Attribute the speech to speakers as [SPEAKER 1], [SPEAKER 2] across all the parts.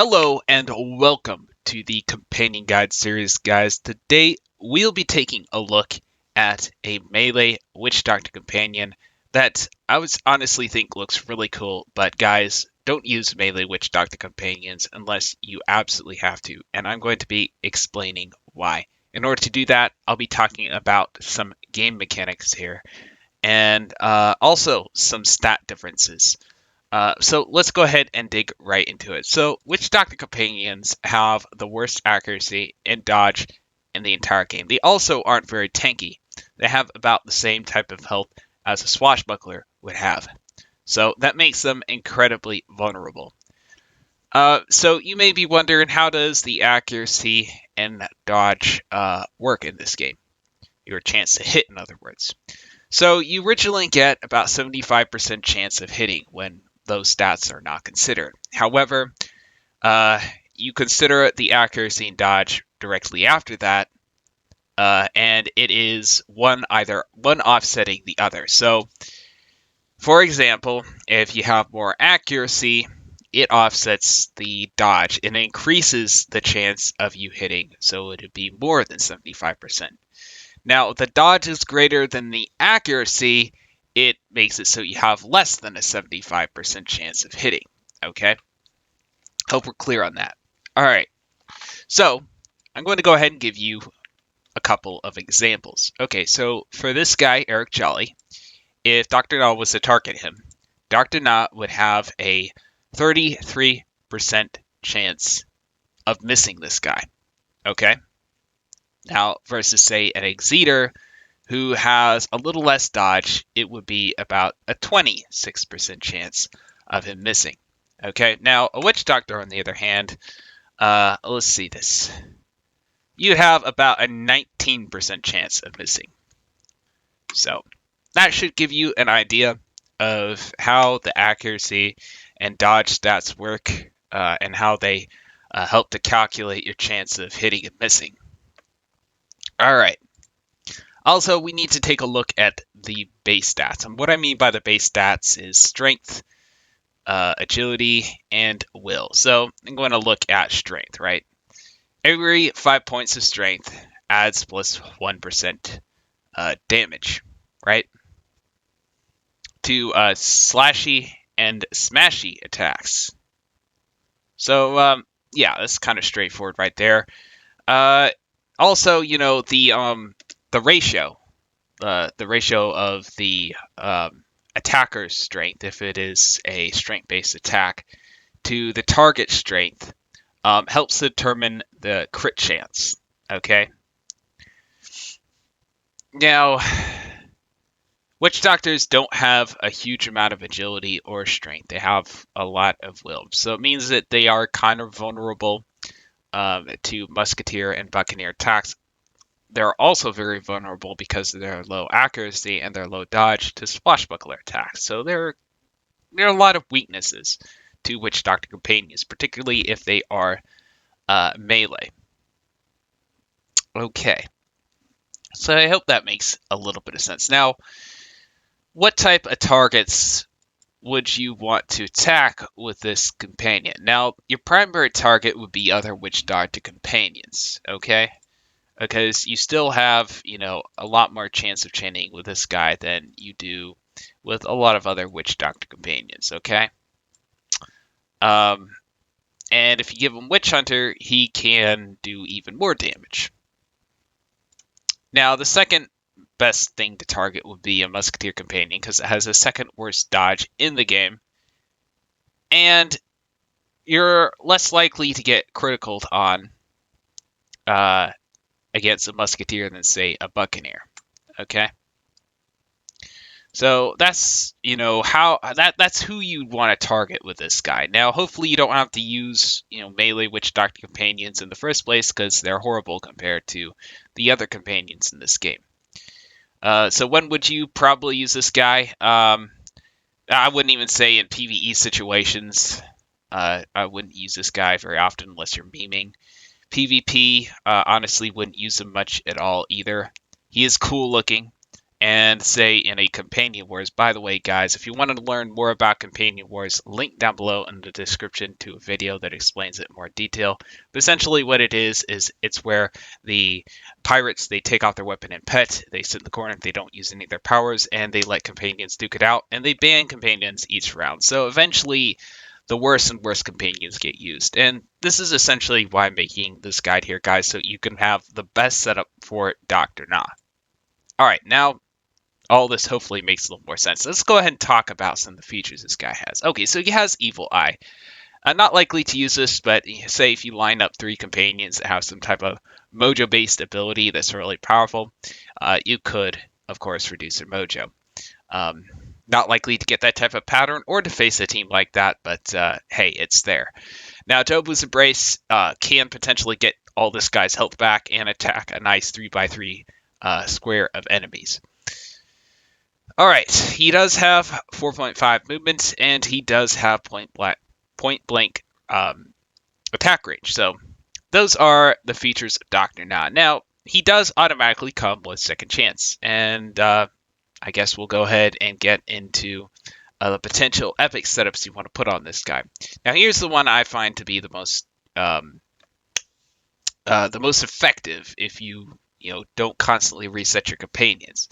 [SPEAKER 1] Hello and welcome to the Companion Guide series, guys. Today we'll be taking a look at a melee Witch Doctor companion that I was honestly think looks really cool, but guys, don't use melee Witch Doctor companions unless you absolutely have to, and I'm going to be explaining why. In order to do that, I'll be talking about some game mechanics here and also some stat differences. So let's go ahead and dig right into it. So, Witch Doctor companions have the worst accuracy and dodge in the entire game. They also aren't very tanky. They have about the same type of health as a swashbuckler would have. So that makes them incredibly vulnerable. So you may be wondering, how does the accuracy and dodge work in this game? Your chance to hit, in other words. So you originally get about 75% chance of hitting when those stats are not considered. However, you consider the accuracy and dodge directly after that, and it is one offsetting the other. So, for example, if you have more accuracy, it offsets the dodge and increases the chance of you hitting, so it would be more than 75%. Now, if the dodge is greater than the accuracy, it makes it so you have less than a 75% chance of hitting. Okay? Hope we're clear on that. All right. So, I'm going to go ahead and give you a couple of examples. Okay, so for this guy, Eric Jolly, if Dr. Na was to target him, Dr. Na would have a 33% chance of missing this guy. Okay? Now, versus, say, an Exeter, who has a little less dodge, it would be about a 26% chance of him missing. Okay, now a Witch Doctor, on the other hand, let's see this. You'd have about a 19% chance of missing. So that should give you an idea of how the accuracy and dodge stats work and how they help to calculate your chance of hitting and missing. All right. Also, we need to take a look at the base stats. And what I mean by the base stats is strength, agility, and will. So I'm going to look at strength, right? Every 5 points of strength adds plus 1% damage, right? To slashy and smashy attacks. So, yeah, that's kind of straightforward right there. Also, the ratio of the attacker's strength, if it is a strength-based attack, to the target strength helps determine the crit chance. Okay. Now, Witch Doctors don't have a huge amount of agility or strength. They have a lot of will. So it means that they are kind of vulnerable to Musketeer and Buccaneer attacks. They're also very vulnerable because of their low accuracy and their low dodge to swashbuckler attacks. So there are a lot of weaknesses to Witch Doctor companions, particularly if they are melee. Okay. So I hope that makes a little bit of sense. Now, what type of targets would you want to attack with this companion? Now, your primary target would be other Witch Doctor companions, okay? Because you still have, a lot more chance of chaining with this guy than you do with a lot of other Witch Doctor companions, okay? And if you give him Witchhunter, he can do even more damage. Now, the second best thing to target would be a Musketeer companion, because it has the second worst dodge in the game. And you're less likely to get criticaled on against a Musketeer than, say, a Buccaneer. Okay? So that's, that's who you want to target with this guy. Now, hopefully you don't have to use, melee Witch Doctor companions in the first place, because they're horrible compared to the other companions in this game. So when would you probably use this guy? I wouldn't even say in PvE situations. I wouldn't use this guy very often unless you're memeing. PvP, honestly, wouldn't use him much at all either. He is cool looking, and say in a Companion Wars. By the way, guys, if you want to learn more about Companion Wars, link down below in the description to a video that explains it in more detail. But essentially what it is it's where the pirates, they take off their weapon and pet, they sit in the corner, they don't use any of their powers, and they let companions duke it out, and they ban companions each round. So eventually the worse and worse companions get used. And this is essentially why I'm making this guide here, guys, so you can have the best setup for Dr. Na. Alright, now all this hopefully makes a little more sense. Let's go ahead and talk about some of the features this guy has. Okay, so he has Evil Eye. I'm not likely to use this, but say if you line up 3 companions that have some type of mojo-based ability that's really powerful, you could, of course, reduce their mojo. Not likely to get that type of pattern or to face a team like that, but hey, it's there. Now, Jobu's Embrace can potentially get all this guy's health back and attack a nice 3x3 square of enemies. Alright, he does have 4.5 movement, and he does have point blank attack range. So those are the features of Dr. Na. Now, he does automatically come with second chance, and I guess we'll go ahead and get into the potential epic setups you want to put on this guy. Now, here's the one I find to be the most effective if you don't constantly reset your companions.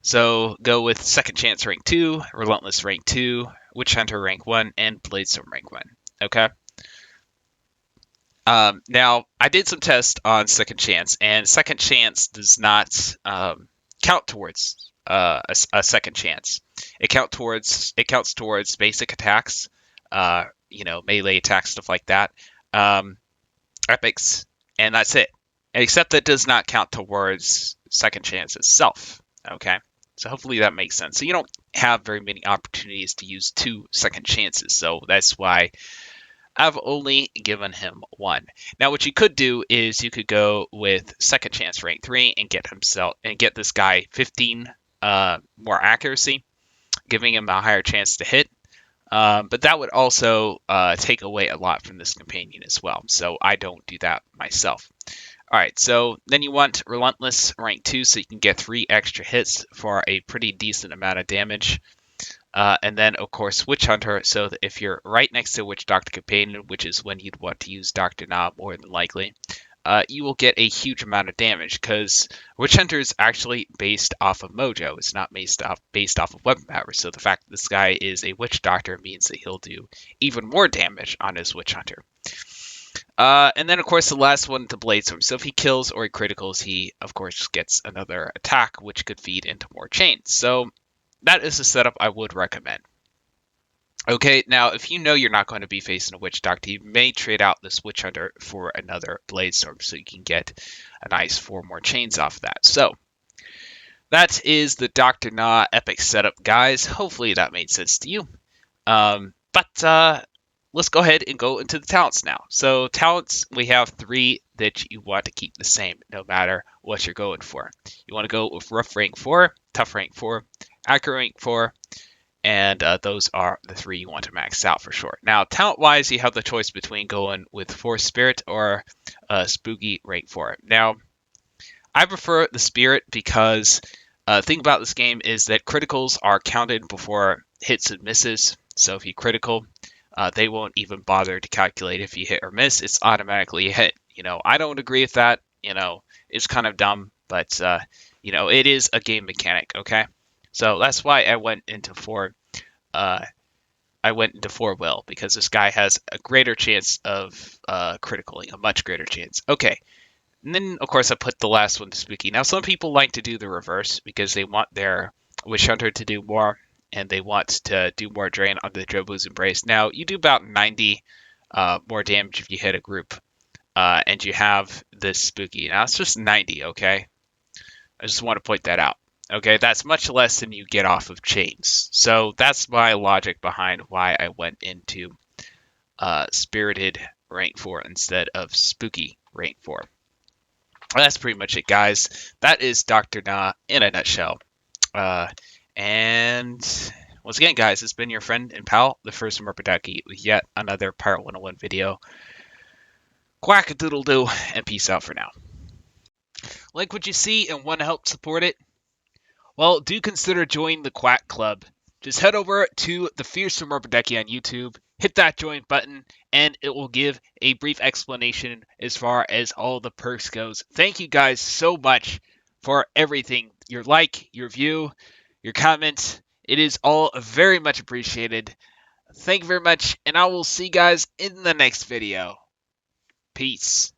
[SPEAKER 1] So go with Second Chance rank 2, Relentless rank 2, Witchhunter rank 1, and Bladestorm rank 1. Okay. Now, I did some tests on Second Chance, and Second Chance does not count towards a second chance. It counts towards basic attacks, melee attacks, stuff like that, epics, and that's it. Except that does not count towards Second Chance itself. Okay. So hopefully that makes sense. So you don't have very many opportunities to use 2 second chances. So that's why I've only given him 1. Now what you could do is you could go with Second Chance rank 3 and get this guy 15 more accuracy, giving him a higher chance to hit. But that would also take away a lot from this companion as well. So I don't do that myself. Alright, so then you want Relentless rank 2 so you can get 3 extra hits for a pretty decent amount of damage. And then, of course, Witchhunter, so that if you're right next to Witch Doctor Companion, which is when you'd want to use Dr. Na more than likely, you will get a huge amount of damage, because Witchhunter is actually based off of mojo. It's not based off of weapon power, so the fact that this guy is a Witch Doctor means that he'll do even more damage on his Witchhunter. And then, of course, the last one, the Bladestorm. So if he kills or he criticals, he, of course, gets another attack, which could feed into more chains. So that is a setup I would recommend. Okay, now, if you know you're not going to be facing a Witch Doctor, you may trade out this Witchhunter for another Bladestorm, so you can get a nice 4 more chains off that. So that is the Dr. Na epic setup, guys. Hopefully that made sense to you. Let's go ahead and go into the talents now. So talents, we have 3 that you want to keep the same no matter what you're going for. You want to go with Rough rank 4, Tough rank 4, Accurate rank 4, and those are the 3 you want to max out for sure. Now, talent-wise, you have the choice between going with Force Spirit or Spooky rank 4. Now, I prefer the Spirit because the thing about this game is that criticals are counted before hits and misses. So if you critical, they won't even bother to calculate if you hit or miss. It's automatically a hit. I don't agree with that. It's kind of dumb, but it is a game mechanic. Okay, so that's why I went into 4. I went into 4 will, because this guy has a greater chance of criticaling, a much greater chance. Okay, and then of course I put the last one to Spooky. Now some people like to do the reverse because they want their Witchhunter to do more, and they want to do more drain on the Jobu's Embrace. Now, you do about 90 more damage if you hit a group, and you have this Spooky. Now, it's just 90, okay? I just want to point that out. Okay, that's much less than you get off of chains. So that's my logic behind why I went into Spirited rank 4 instead of Spooky rank 4. That's pretty much it, guys. That is Dr. Na in a nutshell. And once again, guys, it's been your friend and pal, TheFearsomeRubberDucky, with yet another Pirate101 video. Quack-a-doodle-doo, and peace out for now. Like what you see and want to help support it? well, do consider joining the Quack Club. Just head over to TheFearsomeRubberDucky on YouTube, hit that join button, and it will give a brief explanation as far as all the perks goes. Thank you guys so much for everything. Your like, your view, your comment. It is all very much appreciated. Thank you very much, and I will see you guys in the next video. Peace.